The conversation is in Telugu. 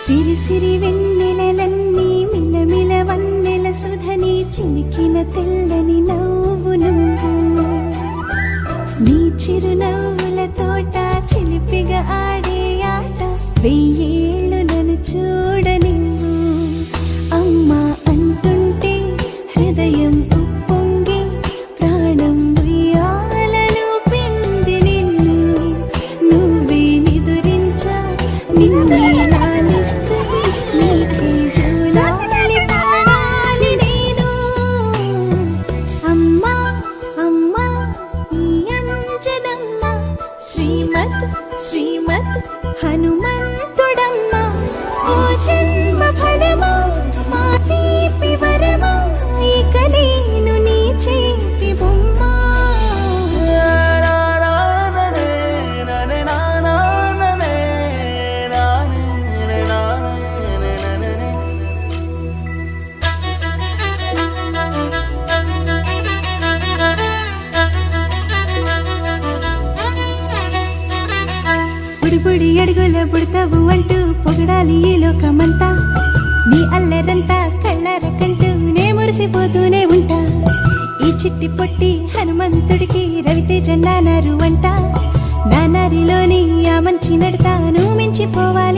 సిరి సిరి వెన్నెలలన్నీ మిలమిల వన్నెల సుధని చిలికిన తెల్లని నవ్వు నువ్వు నీ చిరునవ్వుల తోట చిలిపిగా ఆడే ఆట వెయ్యేళ్ళు నన్ను చూడని అమ్మా అంటుంటే హృదయం ఉప్పొంగి ప్రాణం ఉయ్యాలలో పింది నిన్ను నువ్వే నిదురించా నిన్నే లాలిస్తూ నీకే జోలాలి పాడాలి నేను అమ్మా అమ్మా ఈ అంజనమ్మ శ్రీమత్ శ్రీమత్ హనుమంతుడమ్మ ఓ జన్మ ఫలమా మా తీపి వరమా ఇక నేను నీ చేతి బొమ్మ బుడిబుడి అడుగుల బుడతావు అంటూ పొగడాలి ఈ లోకమంతా నీ అల్లరంతా కళ్ళారకంటూ నే మురిసిపోతూనే ఉంటా ఈ చిట్టి పొట్టి హనుమంతుడికి రవితేజ నానారు అంట నానారిలోని ఆ మంచి నడతా నువ్వు మించిపోవాలి